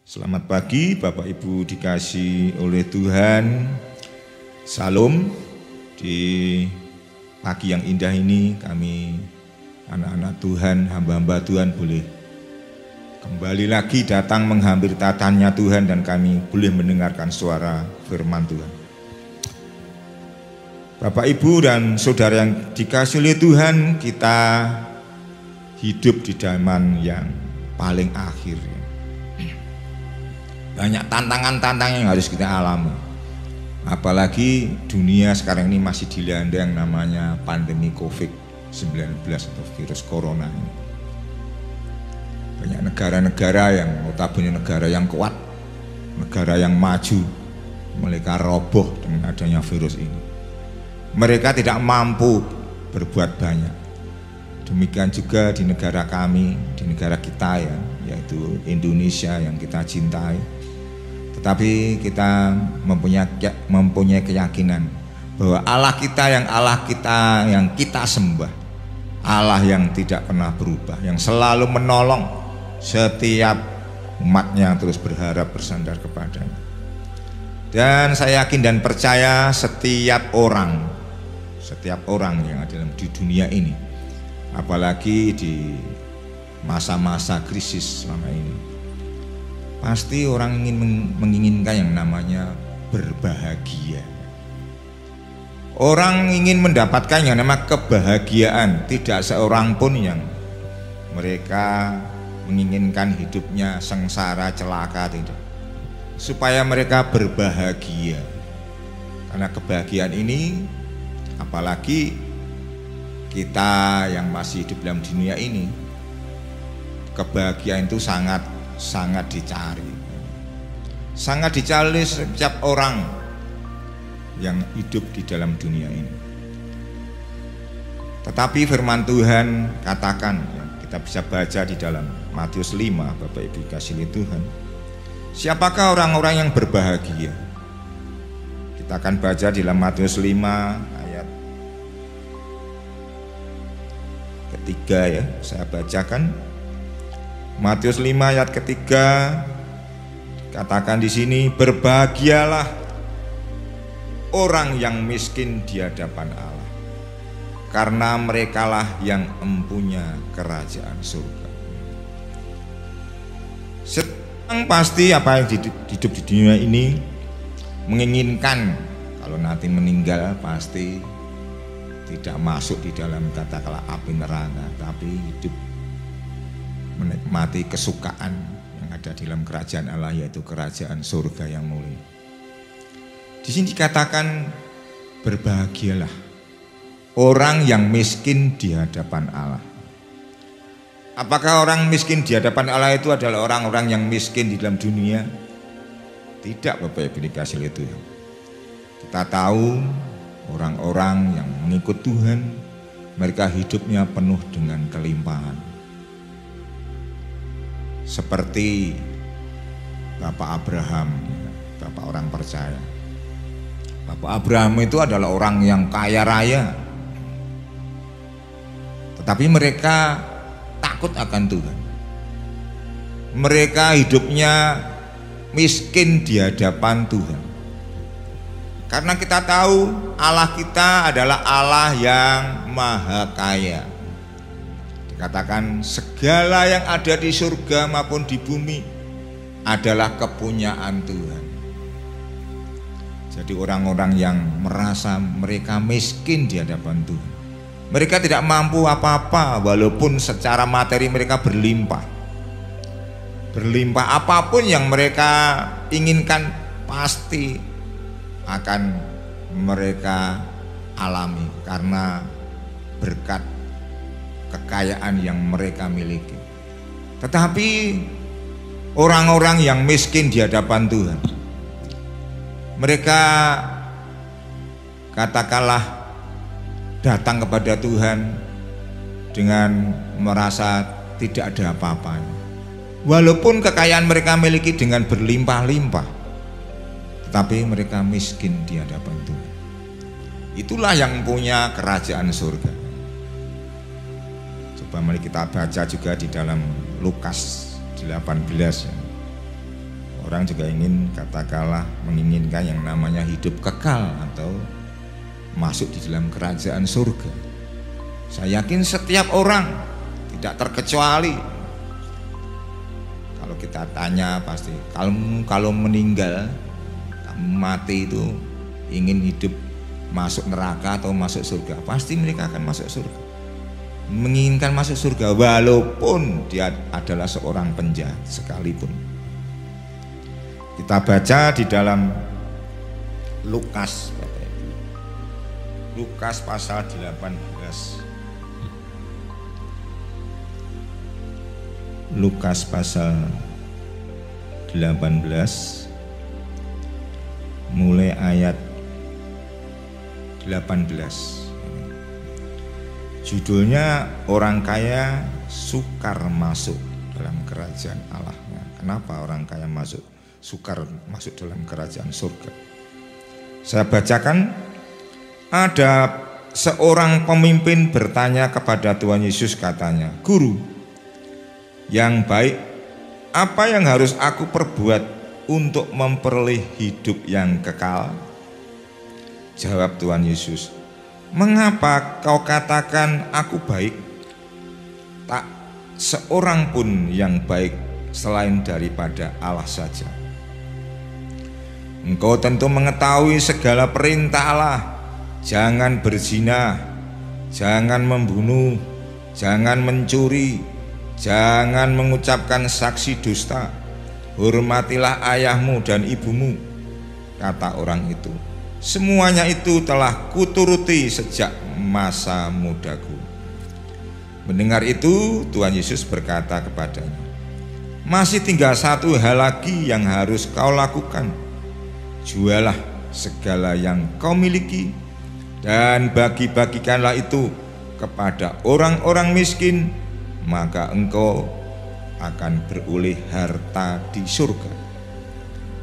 Selamat pagi Bapak Ibu dikasih oleh Tuhan. Salam. Di pagi yang indah ini kami anak-anak Tuhan, hamba-hamba Tuhan boleh kembali lagi datang menghampiri tataannya Tuhan dan kami boleh mendengarkan suara firman Tuhan. Bapak Ibu dan saudara yang dikasih oleh Tuhan, kita hidup di zaman yang paling akhir. Banyak tantangan-tantangan yang harus kita alami. Apalagi dunia sekarang ini masih dilanda yang namanya pandemi COVID-19 atau virus corona ini. Banyak negara-negara yang notabene negara yang kuat, negara yang maju, mereka roboh dengan adanya virus ini. Mereka tidak mampu berbuat banyak. Demikian juga di negara kami, di negara kita ya, yaitu Indonesia yang kita cintai. Tetapi kita mempunyai keyakinan bahwa Allah kita yang kita sembah, Allah yang tidak pernah berubah, yang selalu menolong setiap umatnya yang terus berharap bersandar kepadanya. Dan saya yakin dan percaya setiap orang yang ada di dunia ini, apalagi di masa-masa krisis selama ini, pasti orang menginginkan yang namanya berbahagia. Orang ingin mendapatkan yang namanya kebahagiaan. Tidak seorang pun yang mereka menginginkan hidupnya sengsara, celaka, tidak. Supaya mereka berbahagia. Karena kebahagiaan ini, apalagi kita yang masih hidup dalam dunia ini, kebahagiaan itu sangat dicari. Sangat dicari setiap orang yang hidup di dalam dunia ini. Tetapi firman Tuhan katakan, kita bisa baca di dalam Matius 5, Bapak Ibu kasih Tuhan. Siapakah orang-orang yang berbahagia? Kita akan baca di dalam Matius 5 ayat ketiga ya, saya bacakan. Matius 5 ayat ketiga, katakan di sini, berbahagialah orang yang miskin di hadapan Allah, karena merekalah yang empunya kerajaan surga. Sedang pasti apa yang hidup di dunia ini menginginkan kalau nanti meninggal pasti tidak masuk di dalam katakanlah api neraka, tapi hidup menikmati kesukaan yang ada di dalam kerajaan Allah, yaitu kerajaan surga yang mulia. Di sini dikatakan berbahagialah orang yang miskin di hadapan Allah. Apakah orang miskin di hadapan Allah itu adalah orang-orang yang miskin di dalam dunia? Tidak, Bapak Ibu dikasih oleh Tuhan. Kita tahu orang-orang yang mengikut Tuhan, mereka hidupnya penuh dengan kelimpahan. Seperti Bapak Abraham, Bapak orang percaya. Bapak Abraham itu adalah orang yang kaya raya, tetapi mereka takut akan Tuhan. Mereka hidupnya miskin di hadapan Tuhan. Karena kita tahu Allah kita adalah Allah yang maha kaya. Dikatakan segala yang ada di surga maupun di bumi adalah kepunyaan Tuhan. Jadi orang-orang yang merasa mereka miskin di hadapan Tuhan, mereka tidak mampu apa-apa walaupun secara materi mereka berlimpah. Berlimpah apapun yang mereka inginkan pasti akan mereka alami karena berkat kekayaan yang mereka miliki. Tetapi orang-orang yang miskin di hadapan Tuhan, mereka katakanlah datang kepada Tuhan dengan merasa tidak ada apa-apanya. Walaupun kekayaan mereka miliki dengan berlimpah-limpah, tetapi mereka miskin di hadapan Tuhan. Itulah yang punya kerajaan surga. Coba mari kita baca juga di dalam Lukas 18 ya. Orang juga ingin, katakanlah, menginginkan yang namanya hidup kekal atau masuk di dalam kerajaan surga. Saya yakin setiap orang, tidak terkecuali, kalau kita tanya pasti, kalau meninggal, kamu mati itu ingin hidup masuk neraka atau masuk surga, pasti mereka akan masuk surga. Menginginkan masuk surga walaupun dia adalah seorang penjahat sekalipun. Kita baca di dalam Lukas, Lukas pasal 18. Lukas pasal 18 mulai ayat 18. Judulnya orang kaya sukar masuk dalam kerajaan Allah. Kenapa orang kaya sukar masuk dalam kerajaan surga? Saya bacakan. Ada seorang pemimpin bertanya kepada Tuhan Yesus, katanya, "Guru yang baik, apa yang harus aku perbuat untuk memperoleh hidup yang kekal?" Jawab Tuhan Yesus, "Mengapa kau katakan aku baik? Tak seorang pun yang baik selain daripada Allah saja. Engkau tentu mengetahui segala perintah Allah. Jangan berzina, jangan membunuh, jangan mencuri, jangan mengucapkan saksi dusta, hormatilah ayahmu dan ibumu." Kata orang itu, "Semuanya itu telah kuturuti sejak masa mudaku." Mendengar itu, Tuhan Yesus berkata kepadanya, "Masih tinggal satu hal lagi yang harus kau lakukan. Jualah segala yang kau miliki dan bagi-bagikanlah itu kepada orang-orang miskin, maka engkau akan beroleh harta di surga.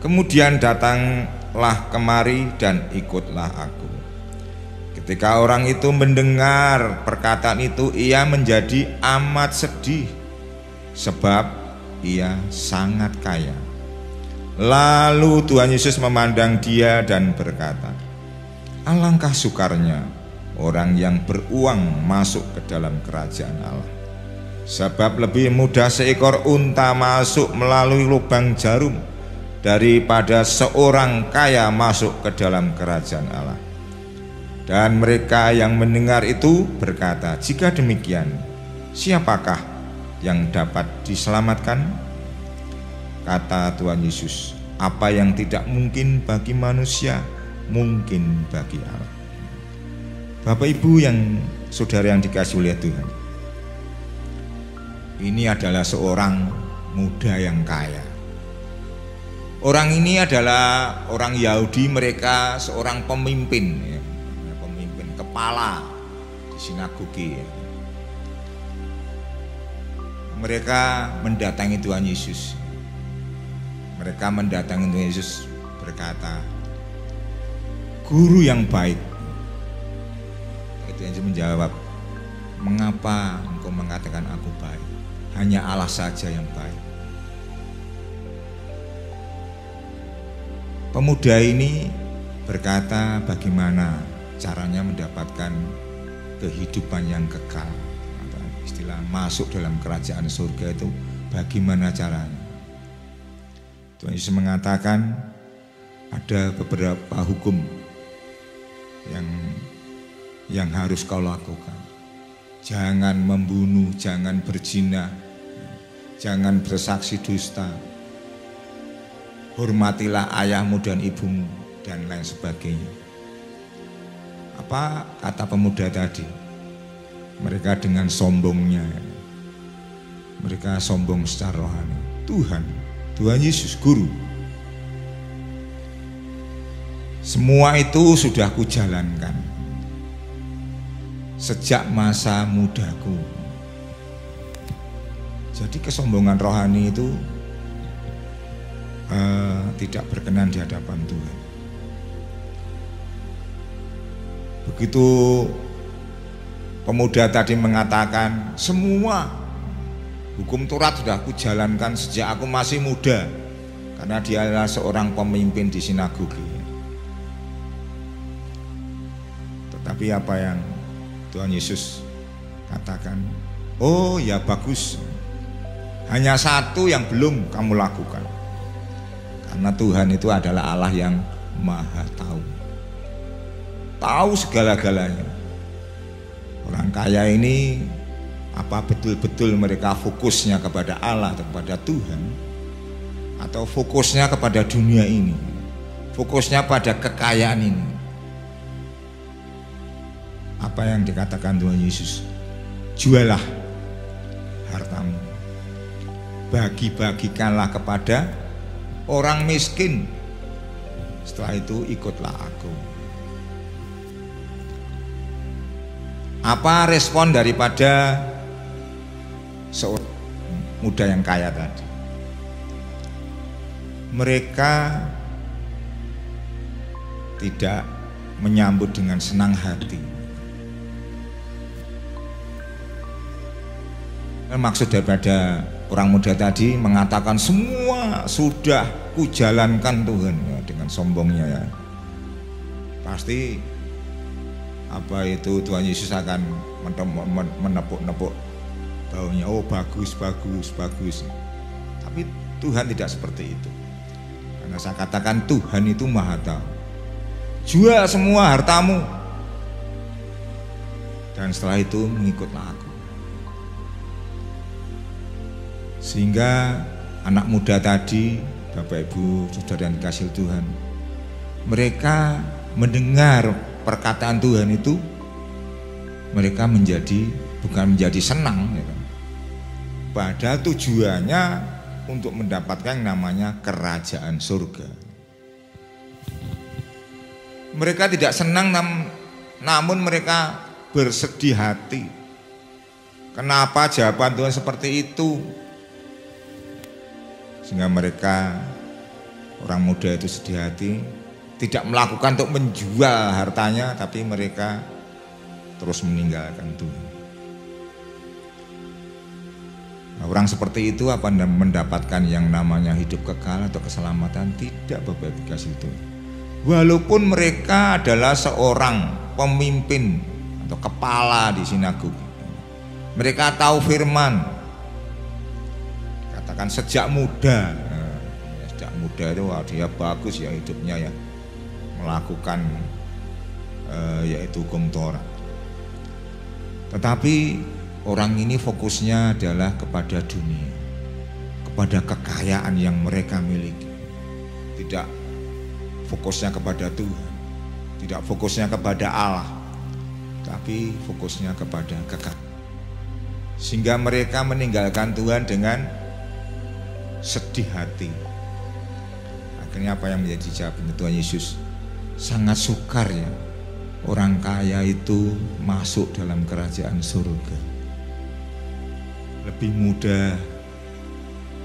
Kemudian datanglah kemari dan ikutlah aku." Ketika orang itu mendengar perkataan itu, ia menjadi amat sedih, sebab ia sangat kaya. Lalu Tuhan Yesus memandang dia dan berkata, "Alangkah sukarnya orang yang beruang masuk ke dalam kerajaan Allah. Sebab lebih mudah seekor unta masuk melalui lubang jarum daripada seorang kaya masuk ke dalam kerajaan Allah." Dan mereka yang mendengar itu berkata, "Jika demikian, siapakah yang dapat diselamatkan?" Kata Tuhan Yesus, "Apa yang tidak mungkin bagi manusia, mungkin bagi Allah." Bapak Ibu yang saudara yang dikasihi oleh Tuhan, ini adalah seorang muda yang kaya. Orang ini adalah orang Yahudi, mereka seorang pemimpin, pemimpin kepala di sinagoge. Mereka mendatangi Tuhan Yesus. Mereka mendatangi Tuhan Yesus berkata, "Guru yang baik." Tuhan Yesus menjawab, "Mengapa engkau mengatakan aku baik? Hanya Allah saja yang baik." Pemuda ini berkata, bagaimana caranya mendapatkan kehidupan yang kekal. Istilah masuk dalam kerajaan surga itu bagaimana caranya? Tuhan Yesus mengatakan ada beberapa hukum yang harus kau lakukan. Jangan membunuh, jangan berzina, jangan bersaksi dusta, hormatilah ayahmu dan ibumu, dan lain sebagainya. Apa kata pemuda tadi? Mereka dengan sombongnya, mereka sombong secara rohani. Tuhan Yesus, Guru, semua itu sudah kujalankan sejak masa mudaku. Jadi kesombongan rohani itu tidak berkenan di hadapan Tuhan. Begitu pemuda tadi mengatakan, semua hukum Taurat sudah aku jalankan sejak aku masih muda, karena dia adalah seorang pemimpin di sinagoge. Tetapi apa yang Tuhan Yesus katakan, oh ya bagus, hanya satu yang belum kamu lakukan. Karena Tuhan itu adalah Allah yang maha tahu segala-galanya. Orang kaya ini, apa betul-betul mereka fokusnya kepada Allah atau kepada Tuhan, atau fokusnya kepada dunia ini, fokusnya pada kekayaan ini? Apa yang dikatakan Tuhan Yesus? Jualah hartamu, bagi-bagikanlah kepada orang miskin, setelah itu ikutlah aku. Apa respon daripada seorang muda yang kaya tadi? Mereka tidak menyambut dengan senang hati. Maksud daripada orang muda tadi mengatakan semua sudah kujalankan Tuhan, ya, dengan sombongnya ya. Pasti apa itu Tuhan Yesus akan menepuk-nepuk baunya, oh bagus. Tapi Tuhan tidak seperti itu. Karena saya katakan Tuhan itu maha tahu. Jual semua hartamu, dan setelah itu mengikutlah aku. Sehingga anak muda tadi, Bapak Ibu Saudara yang dikasihi Tuhan, mereka mendengar perkataan Tuhan itu, mereka bukan menjadi senang ya. Padahal tujuannya untuk mendapatkan yang namanya kerajaan surga. Mereka tidak senang, namun mereka bersedih hati. Kenapa jawaban Tuhan seperti itu? Sehingga mereka, orang muda itu sedih hati, tidak melakukan untuk menjual hartanya, tapi mereka terus meninggalkan Tuhan. Nah, orang seperti itu apa mendapatkan yang namanya hidup kekal atau keselamatan? Tidak, Bapak Ibu kasih Tuhan. Walaupun mereka adalah seorang pemimpin atau kepala di sinagoge, mereka tahu firman, katakan sejak muda. Sejak muda itu wah, dia bagus ya hidupnya ya, melakukan yaitu hukum Taurat. Tetapi orang ini fokusnya adalah kepada dunia, kepada kekayaan yang mereka miliki. Tidak fokusnya kepada Tuhan, tidak fokusnya kepada Allah, tapi fokusnya kepada kekayaan. Sehingga mereka meninggalkan Tuhan dengan sedih hati. Akhirnya apa yang menjadi jawaban Tuhan Yesus? Sangat sukar ya orang kaya itu masuk dalam kerajaan surga. Lebih mudah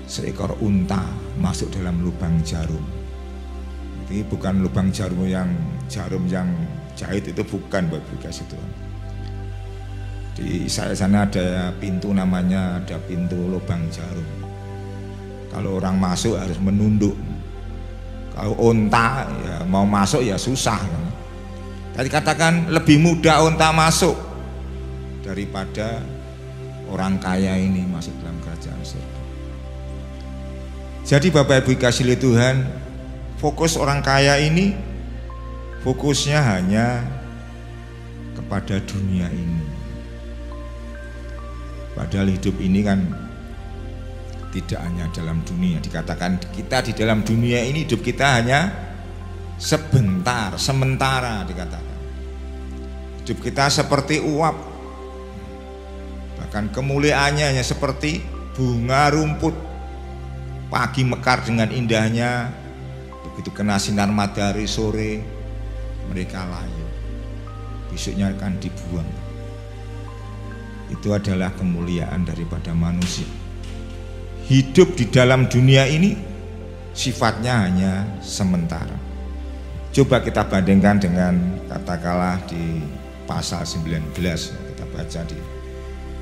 seekor unta masuk dalam lubang jarum. Jadi bukan lubang jarum yang jahit itu, bukan, Bapak kasih Tuhan. Di Israel sana ada pintu namanya, ada pintu lubang jarum. Kalau orang masuk harus menunduk. Kalau unta ya mau masuk ya susah. Tadi katakan lebih mudah unta masuk daripada orang kaya ini masuk dalam kerajaan surga. Jadi Bapak Ibu kasih Tuhan, fokus orang kaya ini fokusnya hanya kepada dunia ini. Padahal hidup ini kan tidak hanya dalam dunia. Dikatakan kita di dalam dunia ini hidup kita hanya sebentar, sementara dikatakan. Hidup kita seperti uap, bahkan kemuliaannya hanya seperti bunga rumput. Pagi mekar dengan indahnya, begitu kena sinar matahari sore mereka layu, besoknya akan dibuang. Itu adalah kemuliaan daripada manusia. Hidup di dalam dunia ini sifatnya hanya sementara. Coba kita bandingkan dengan katakanlah di pasal 19, kita baca di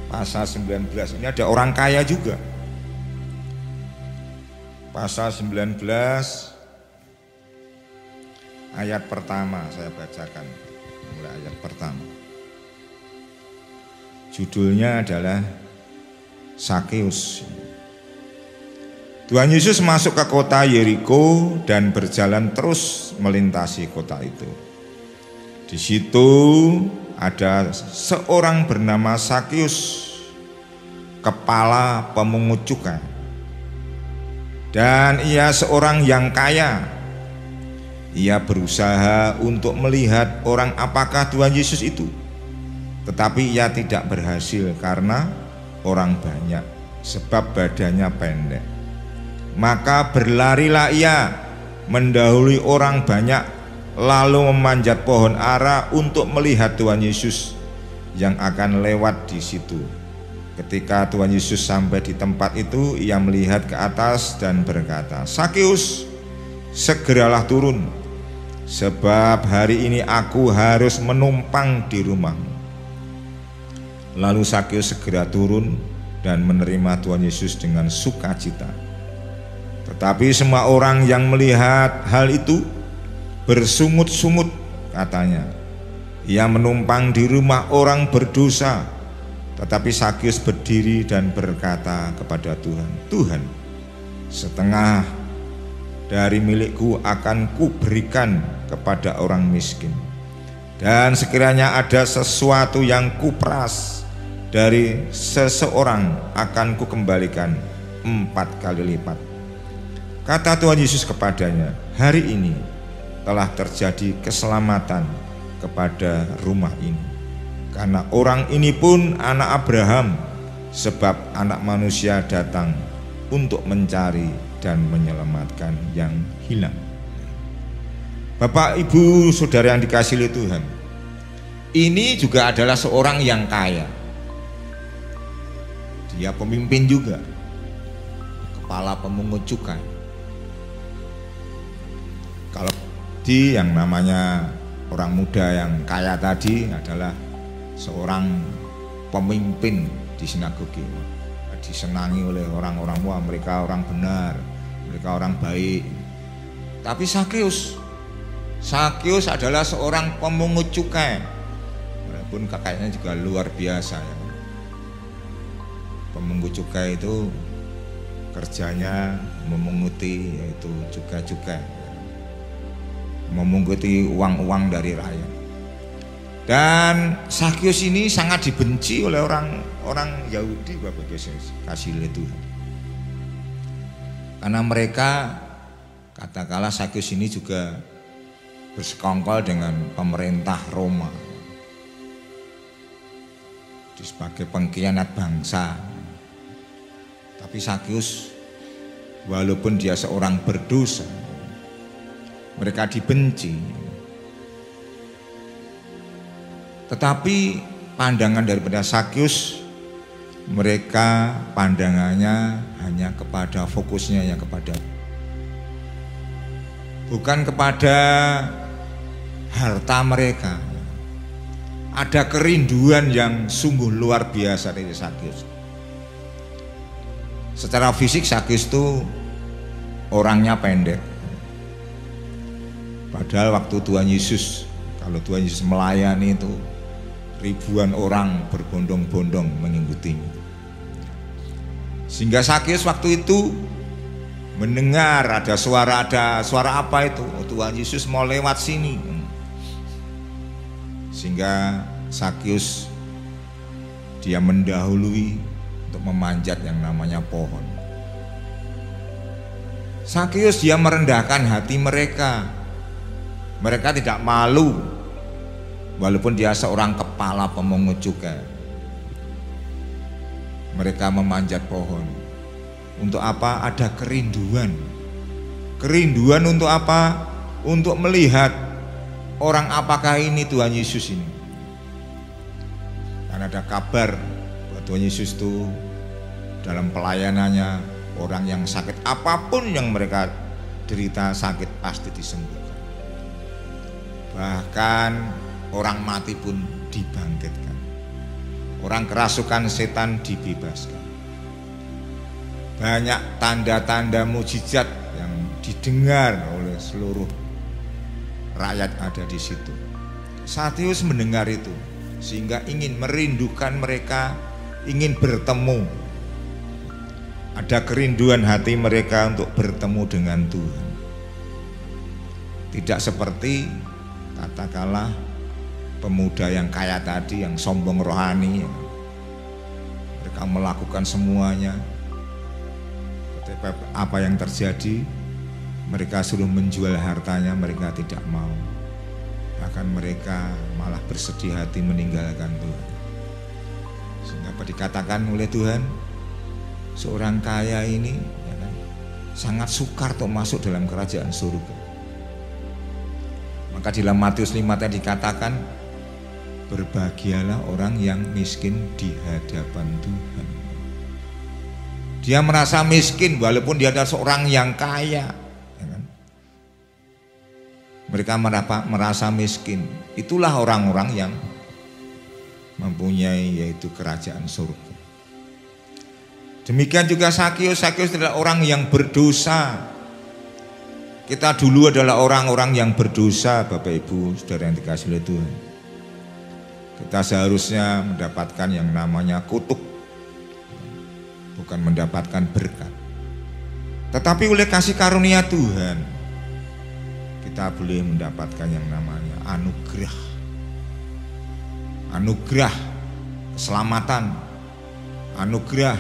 pasal 19 ini ada orang kaya juga. pasal 19 ayat pertama saya bacakan, mulai ayat pertama. Judulnya adalah Sakeus. Tuhan Yesus masuk ke kota Yeriko dan berjalan terus melintasi kota itu. Di situ ada seorang bernama Sakeus, kepala pemungut cukai. Dan ia seorang yang kaya. Ia berusaha untuk melihat orang apakah Tuhan Yesus itu. Tetapi ia tidak berhasil karena orang banyak, sebab badannya pendek. Maka berlarilah ia mendahului orang banyak, lalu memanjat pohon ara untuk melihat Tuhan Yesus yang akan lewat di situ. Ketika Tuhan Yesus sampai di tempat itu, ia melihat ke atas dan berkata, "Sakeus, segeralah turun, sebab hari ini aku harus menumpang di rumahmu." Lalu Sakeus segera turun dan menerima Tuhan Yesus dengan sukacita. Tetapi semua orang yang melihat hal itu bersungut-sungut, katanya, "Ia menumpang di rumah orang berdosa." Tetapi Sakeus berdiri dan berkata kepada Tuhan, "Tuhan, setengah dari milikku akan kuberikan kepada orang miskin. Dan sekiranya ada sesuatu yang kuperas dari seseorang, akan kukembalikan 4 kali lipat." Kata Tuhan Yesus kepadanya, "Hari ini telah terjadi keselamatan kepada rumah ini, karena orang ini pun anak Abraham, sebab Anak Manusia datang untuk mencari dan menyelamatkan yang hilang." Bapak, Ibu, Saudara yang dikasihi Tuhan, ini juga adalah seorang yang kaya. Dia pemimpin juga, kepala pemungut cukai. Kalau di yang namanya orang muda yang kaya tadi adalah seorang pemimpin di sinagoge, disenangi oleh orang-orang, wah mereka orang benar, mereka orang baik. Tapi Sakeus adalah seorang pemungut cukai, walaupun kakaknya juga luar biasa ya. Pemungut cukai itu kerjanya memunguti, yaitu cukai-cukai, memunguti uang-uang dari rakyat. Dan Sakeus ini sangat dibenci oleh orang Yahudi, Bapak kasih Tuhan. Karena mereka, katakanlah Sakeus ini juga bersekongkol dengan pemerintah Roma sebagai pengkhianat bangsa. Tapi Sakeus, walaupun dia seorang berdosa, mereka dibenci. Tetapi pandangan daripada Sakeus, mereka pandangannya hanya kepada fokusnya yang kepada, bukan kepada harta mereka. Ada kerinduan yang sungguh luar biasa dari Sakeus. Secara fisik Sakeus itu orangnya pendek. Padahal waktu Tuhan Yesus, kalau Tuhan Yesus melayani itu ribuan orang berbondong-bondong mengikutinya. Sehingga Sakeus waktu itu mendengar ada suara apa itu? Oh, Tuhan Yesus mau lewat sini. Sehingga Sakeus dia mendahului untuk memanjat yang namanya pohon. Sakeus dia merendahkan hati mereka. Mereka tidak malu, walaupun dia seorang kepala pemungut cukai. Mereka memanjat pohon. Untuk apa? Ada kerinduan. Kerinduan untuk apa? Untuk melihat orang apakah ini Tuhan Yesus ini. Karena ada kabar bahwa Tuhan Yesus itu dalam pelayanannya, orang yang sakit apapun yang mereka derita sakit pasti disembuhkan. Bahkan orang mati pun dibangkitkan. Orang kerasukan setan dibebaskan. banyak tanda-tanda mujizat yang didengar oleh seluruh rakyat ada di situ. Sakeus mendengar itu sehingga ingin merindukan mereka, ingin bertemu. Ada kerinduan hati mereka untuk bertemu dengan Tuhan. Tidak seperti katakanlah pemuda yang kaya tadi, yang sombong rohani. Mereka melakukan semuanya. Tetapi apa yang terjadi? Mereka suruh menjual hartanya, mereka tidak mau. Bahkan mereka malah bersedih hati meninggalkan Tuhan. Sehingga apa dikatakan oleh Tuhan, seorang kaya ini ya kan, sangat sukar untuk masuk dalam kerajaan surga. Maka di dalam Matius 5 tadi dikatakan, berbahagialah orang yang miskin di hadapan Tuhan. Dia merasa miskin walaupun dia adalah seorang yang kaya ya kan? Mereka merasa miskin. Itulah orang-orang yang mempunyai yaitu kerajaan surga. Demikian juga Sakeus. Sakeus adalah orang yang berdosa. Kita dulu adalah orang-orang yang berdosa, Bapak Ibu Saudara yang dikasihi oleh Tuhan. Kita seharusnya mendapatkan yang namanya kutuk, bukan mendapatkan berkat. Tetapi oleh kasih karunia Tuhan, kita boleh mendapatkan yang namanya anugerah. Anugerah keselamatan, anugerah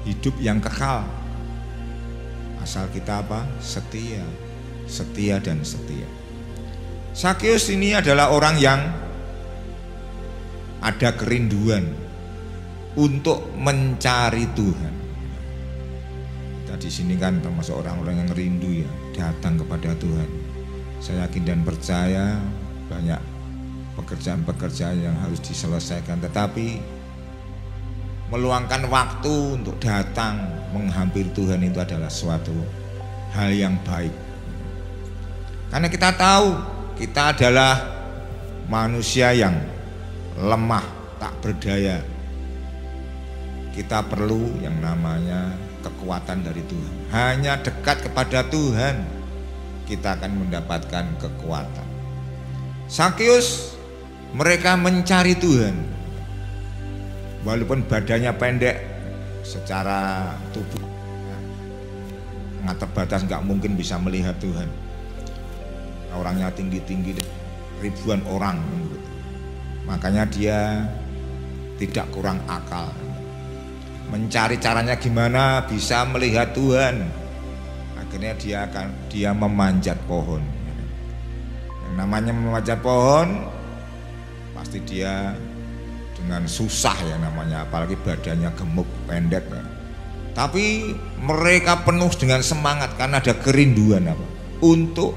hidup yang kekal. Asal kita apa? Setia, setia dan setia. Sakeus ini adalah orang yang ada kerinduan untuk mencari Tuhan. Kita di sini kan termasuk orang-orang yang rindu ya, datang kepada Tuhan. Saya yakin dan percaya banyak pekerjaan-pekerjaan yang harus diselesaikan, tetapi meluangkan waktu untuk datang menghampiri Tuhan itu adalah suatu hal yang baik. Karena kita tahu kita adalah manusia yang lemah, tak berdaya. Kita perlu yang namanya kekuatan dari Tuhan. Hanya dekat kepada Tuhan kita akan mendapatkan kekuatan. Sakeus mereka mencari Tuhan. Walaupun badannya pendek secara tubuh sangat terbatas, nggak mungkin bisa melihat Tuhan. Orangnya tinggi-tinggi, ribuan orang. Makanya dia tidak kurang akal. Mencari caranya gimana bisa melihat Tuhan. Akhirnya dia memanjat pohon. Yang namanya memanjat pohon pasti dia dengan susah ya namanya, apalagi badannya gemuk pendek ya. Tapi mereka penuh dengan semangat karena ada kerinduan apa? Untuk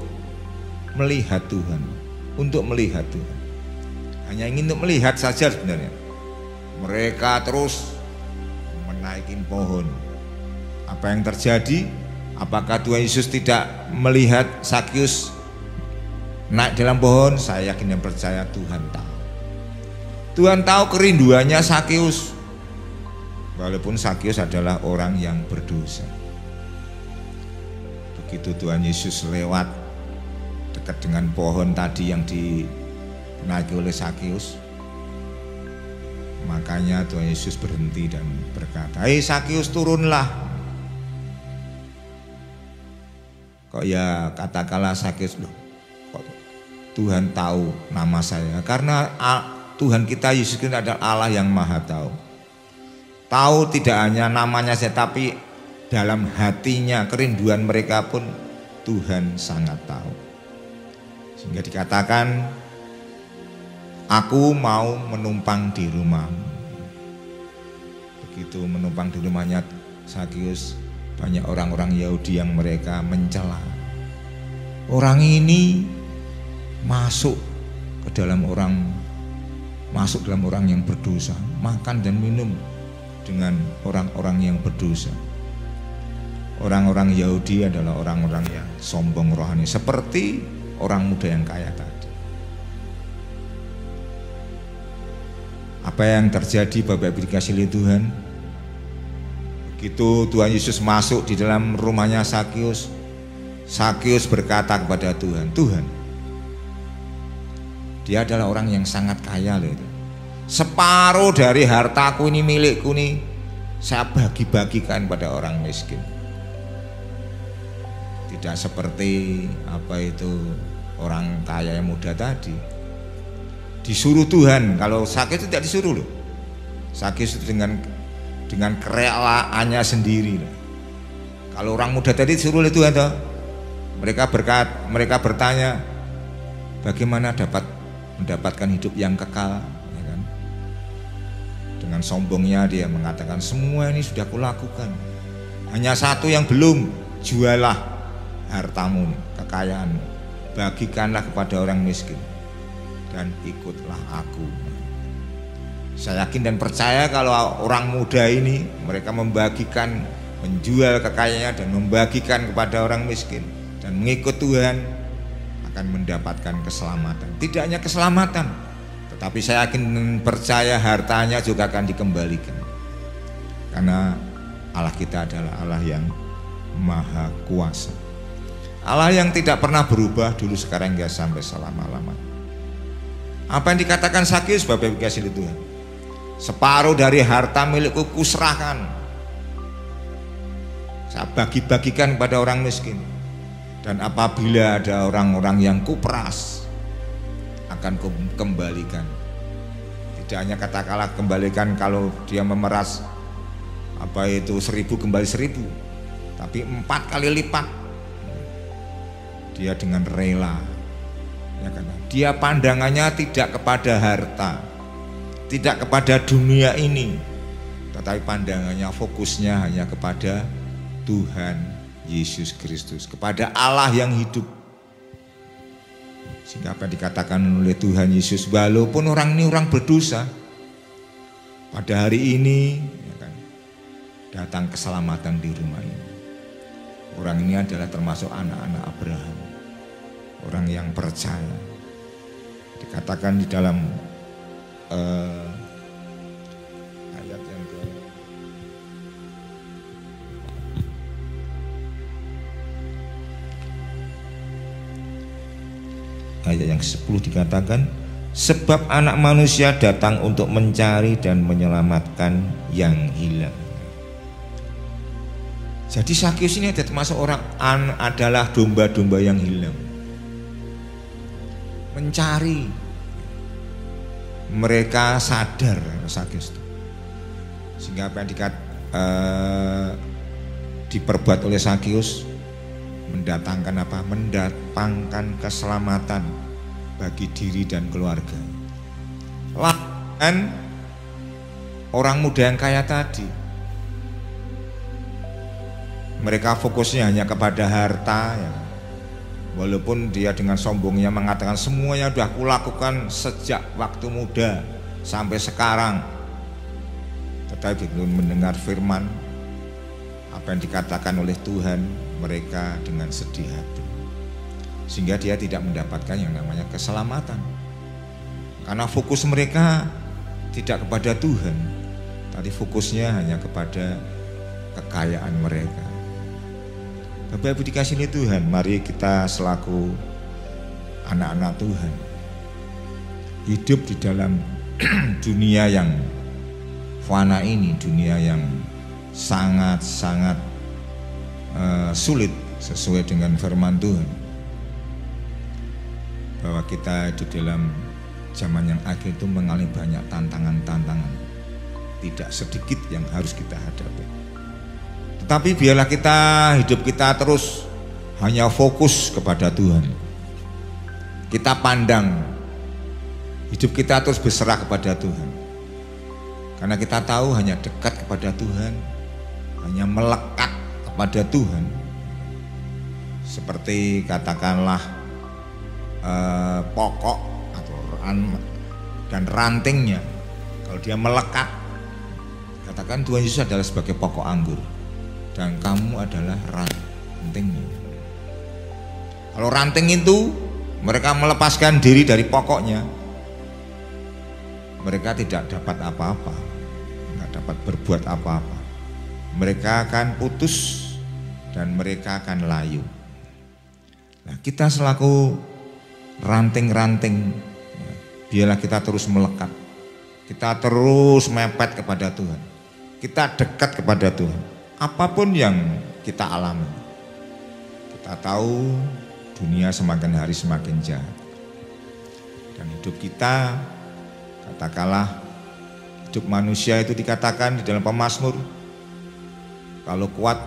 melihat Tuhan, untuk melihat Tuhan. Hanya ingin untuk melihat saja sebenarnya. Mereka terus menaikin pohon. Apa yang terjadi? Apakah Tuhan Yesus tidak melihat Sakeus naik dalam pohon? Saya yakin dan percaya Tuhan tahu. Tuhan tahu kerinduannya Sakeus. Walaupun Sakeus adalah orang yang berdosa. Begitu Tuhan Yesus lewat dekat dengan pohon tadi yang dinaiki oleh Sakeus, makanya Tuhan Yesus berhenti dan berkata, "Hei Sakeus, turunlah." Kok ya katakanlah Sakeus, loh, kok Tuhan tahu nama saya? Karena Tuhan kita Yesus Kristus adalah Allah yang Maha Tahu. Tahu tidak hanya namanya saja, tapi dalam hatinya, kerinduan mereka pun Tuhan sangat tahu. Sehingga dikatakan, "Aku mau menumpang di rumahmu." Begitu menumpang di rumahnya Sakeus, banyak orang-orang Yahudi yang mereka mencela. Orang ini masuk dalam orang yang berdosa, makan dan minum dengan orang-orang yang berdosa. Orang-orang Yahudi adalah orang-orang yang sombong rohani, seperti orang muda yang kaya tadi. Apa yang terjadi Bapak Ibu dikasihi Tuhan? Begitu Tuhan Yesus masuk di dalam rumahnya Sakius, Sakius berkata kepada Tuhan, Tuhan, dia adalah orang yang sangat kaya loh itu. Separuh dari hartaku ini, milikku nih, saya bagi-bagikan pada orang miskin. Tidak seperti apa itu orang kaya yang muda tadi. Disuruh Tuhan, kalau Sakius itu tidak disuruh loh. Sakius itu dengan kerelaannya sendiri. Kalau orang muda tadi disuruh oleh Tuhan toh, mereka bertanya, bagaimana dapat mendapatkan hidup yang kekal, ya kan? Dengan sombongnya dia mengatakan, semua ini sudah kulakukan, hanya satu yang belum, jualah hartamu, kekayaanmu, bagikanlah kepada orang miskin, dan ikutlah aku. Saya yakin dan percaya kalau orang muda ini mereka membagikan, menjual kekayaannya dan membagikan kepada orang miskin dan mengikut Tuhan, akan mendapatkan keselamatan. Tidak hanya keselamatan, tetapi saya yakin dan percaya hartanya juga akan dikembalikan. Karena Allah kita adalah Allah yang maha kuasa, Allah yang tidak pernah berubah dulu, sekarang, hingga sampai selama-lamanya. Apa yang dikatakan Sakius, Bapak Ibu kasih Tuhan, separuh dari harta milikku kuserahkan, saya bagi-bagikan kepada orang miskin. Dan apabila ada orang-orang yang kuperas, akan kembalikan. Tidak hanya katakanlah kembalikan kalau dia memeras apa itu 1000 kembali 1000, tapi 4 kali lipat. Dia dengan rela, ya kan? Dia pandangannya tidak kepada harta, tidak kepada dunia ini, tetapi pandangannya, fokusnya hanya kepada Tuhan Yesus Kristus, kepada Allah yang hidup. Sehingga apa yang dikatakan oleh Tuhan Yesus, walaupun orang ini orang berdosa, pada hari ini, ya kan, datang keselamatan di rumah ini. Orang ini adalah termasuk anak-anak Abraham, orang yang percaya. Dikatakan di dalam ayat yang ke ayat yang ke-10 dikatakan, sebab anak manusia datang untuk mencari dan menyelamatkan yang hilang. Jadi Sakius ini termasuk orang adalah domba-domba yang hilang, mencari. Mereka sadar Sakius itu, sehingga apa yang diperbuat oleh Sakius mendatangkan apa? Mendatangkan keselamatan bagi diri dan keluarga. Dan orang muda yang kaya tadi, mereka fokusnya hanya kepada harta, ya. Walaupun dia dengan sombongnya mengatakan semuanya sudah kulakukan sejak waktu muda sampai sekarang, tetapi begitu mendengar firman apa yang dikatakan oleh Tuhan, mereka dengan sedih hati, sehingga dia tidak mendapatkan yang namanya keselamatan, karena fokus mereka tidak kepada Tuhan, tapi fokusnya hanya kepada kekayaan mereka. Bapak Ibu dikasih oleh Tuhan, mari kita selaku anak-anak Tuhan hidup di dalam dunia yang fana ini, dunia yang sangat-sangat sulit sesuai dengan firman Tuhan, bahwa kita hidup dalam zaman yang akhir itu mengalami banyak tantangan-tantangan, tidak sedikit yang harus kita hadapi. Tetapi biarlah hidup kita terus hanya fokus kepada Tuhan. Kita pandang hidup kita terus berserah kepada Tuhan, karena kita tahu hanya dekat kepada Tuhan, hanya melekat kepada Tuhan. Seperti katakanlah pokok atau dan rantingnya, kalau dia melekat, katakan Tuhan Yesus adalah sebagai pokok anggur dan kamu adalah rantingnya. Kalau ranting itu mereka melepaskan diri dari pokoknya, mereka tidak dapat apa-apa, nggak dapat berbuat apa-apa. mereka akan putus dan mereka akan layu. Nah, kita selaku ranting-ranting, biarlah kita terus melekat, kita terus mepet kepada Tuhan, kita dekat kepada Tuhan. Apapun yang kita alami, kita tahu dunia semakin hari semakin jahat, dan hidup kita, katakanlah hidup manusia itu dikatakan di dalam Pemazmur, kalau kuat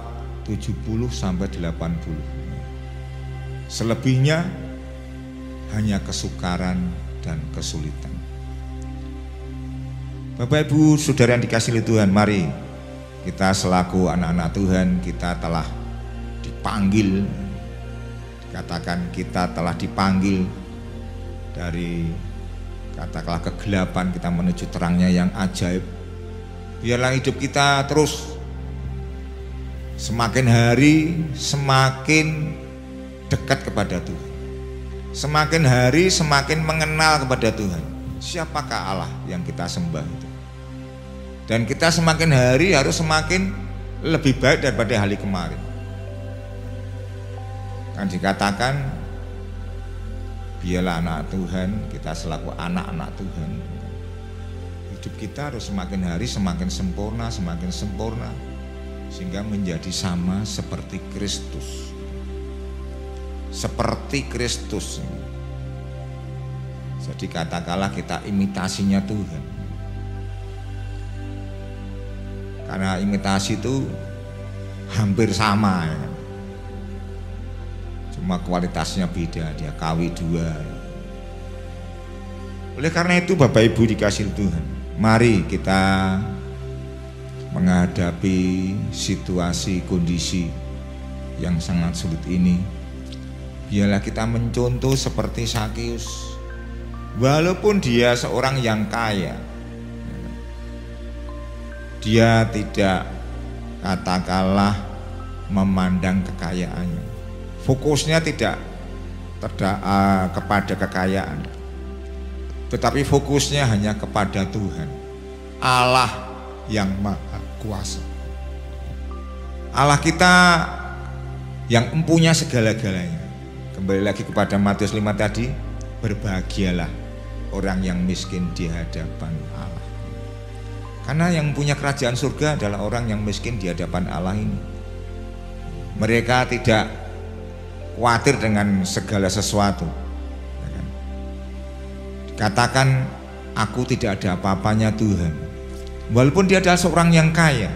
70 sampai 80. Selebihnya hanya kesukaran dan kesulitan. Bapak Ibu Saudara yang dikasihi Tuhan, mari kita selaku anak-anak Tuhan, kita telah dipanggil, dikatakan kita telah dipanggil dari katakanlah kegelapan kita menuju terangnya yang ajaib. Biarlah hidup kita terus semakin hari semakin dekat kepada Tuhan, semakin hari semakin mengenal kepada Tuhan. Siapakah Allah yang kita sembah itu? Dan kita semakin hari harus semakin lebih baik daripada hari kemarin. Kan dikatakan, biarlah anak Tuhan, kita selaku anak-anak Tuhan, hidup kita harus semakin hari semakin sempurna, sehingga menjadi sama seperti Kristus. Seperti Kristus. Jadi katakanlah kita imitasinya Tuhan. Karena imitasi itu hampir sama ya. Cuma kualitasnya beda, dia KW 2. Oleh karena itu Bapak Ibu dikasihi Tuhan, mari kita menghadapi situasi kondisi yang sangat sulit ini. Biarlah kita mencontoh seperti Zakeus. Walaupun dia seorang yang kaya, dia tidak katakanlah memandang kekayaannya. Fokusnya tidak kepada kekayaan, tetapi fokusnya hanya kepada Tuhan, Allah yang Maha Kuasa. Allah kita yang mempunyai segala-galanya. Kembali lagi kepada Matius 5 tadi, berbahagialah orang yang miskin di hadapan Allah. Karena yang punya kerajaan surga adalah orang yang miskin di hadapan Allah ini. Mereka tidak khawatir dengan segala sesuatu. Katakan, aku tidak ada apa-apanya Tuhan. Walaupun dia adalah seorang yang kaya.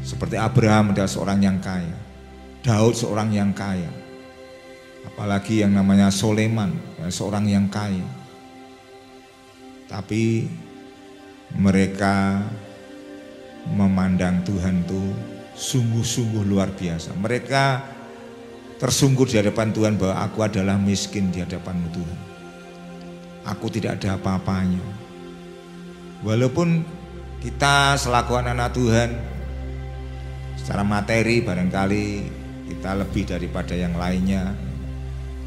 Seperti Abraham adalah seorang yang kaya, Daud seorang yang kaya, apalagi yang namanya Soleman, seorang yang kaya. Tapi mereka memandang Tuhan itu sungguh-sungguh luar biasa. Mereka tersungkur di hadapan Tuhan bahwa aku adalah miskin di hadapan-Mu Tuhan. Aku tidak ada apa-apanya. Walaupun kita selaku anak-anak Tuhan secara materi barangkali kita lebih daripada yang lainnya,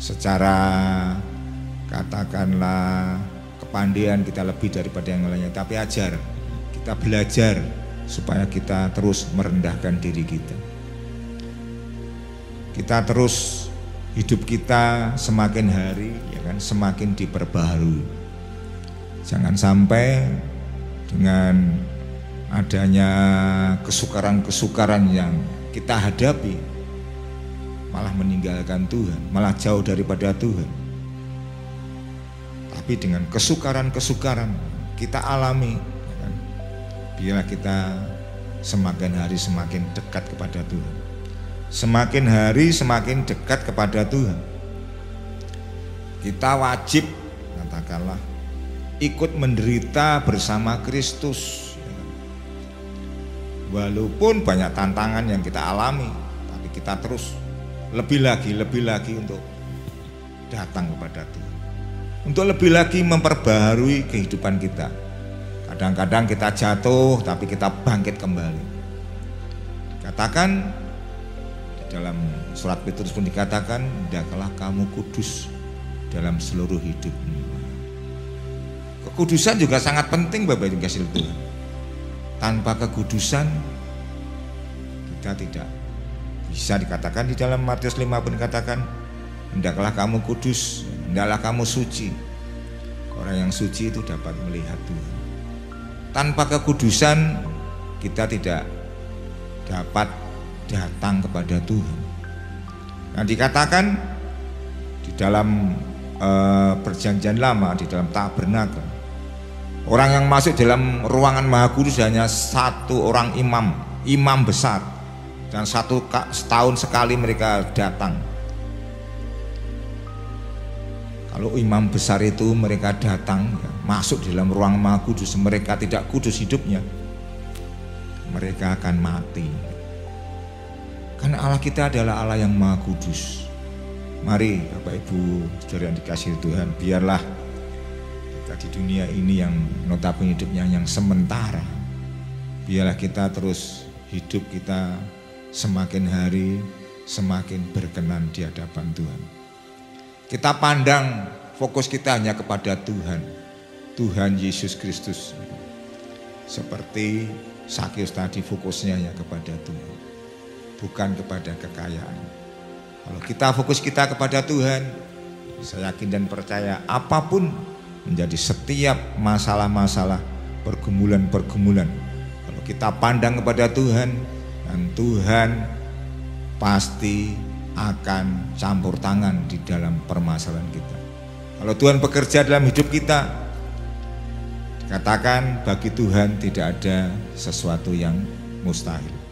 secara katakanlah kepandaian kita lebih daripada yang lainnya, tapi kita belajar supaya kita terus merendahkan diri kita. Kita terus hidup kita semakin hari ya kan semakin diperbaharui. Jangan sampai dengan adanya kesukaran-kesukaran yang kita hadapi malah meninggalkan Tuhan, malah jauh daripada Tuhan. Tapi dengan kesukaran-kesukaran kita alami ya kan, biarlah kita semakin hari semakin dekat kepada Tuhan. Semakin hari semakin dekat kepada Tuhan. Kita wajib katakanlah ikut menderita bersama Kristus. Walaupun banyak tantangan yang kita alami, tapi kita terus lebih lagi untuk datang kepada Tuhan, untuk lebih lagi memperbaharui kehidupan kita. Kadang-kadang kita jatuh, tapi kita bangkit kembali. Dikatakan di dalam surat Petrus pun dikatakan, hendaklah kamu kudus dalam seluruh hidupmu. Kekudusan juga sangat penting Bapak Ibu kasih Tuhan. Tanpa kekudusan kita tidak bisa. Dikatakan di dalam Matius 5 pun dikatakan, hendaklah kamu kudus, hendaklah kamu suci. Orang yang suci itu dapat melihat Tuhan. Tanpa kekudusan kita tidak dapat datang kepada Tuhan. Nah, dikatakan di dalam perjanjian lama, di dalam tabernakel, orang yang masuk dalam ruangan Maha Kudus hanya satu orang imam besar, dan setahun sekali mereka datang. Kalau imam besar itu mereka datang, ya, masuk dalam ruang Maha Kudus, mereka tidak kudus hidupnya, mereka akan mati. Karena Allah kita adalah Allah yang Maha Kudus. Mari Bapak Ibu saudara yang dikasihi Tuhan, biarlah kita di dunia ini yang notabene hidupnya yang sementara, biarlah kita terus hidup kita semakin hari semakin berkenan di hadapan Tuhan. Kita pandang fokus kita hanya kepada Tuhan, Tuhan Yesus Kristus. Seperti Sakeus tadi, fokusnya hanya kepada Tuhan, bukan kepada kekayaan. Kalau kita fokus kita kepada Tuhan, saya yakin dan percaya apapun menjadi setiap masalah-masalah, pergumulan-pergumulan, kalau kita pandang kepada Tuhan, dan Tuhan pasti akan campur tangan di dalam permasalahan kita. Kalau Tuhan bekerja dalam hidup kita, dikatakan bagi Tuhan tidak ada sesuatu yang mustahil.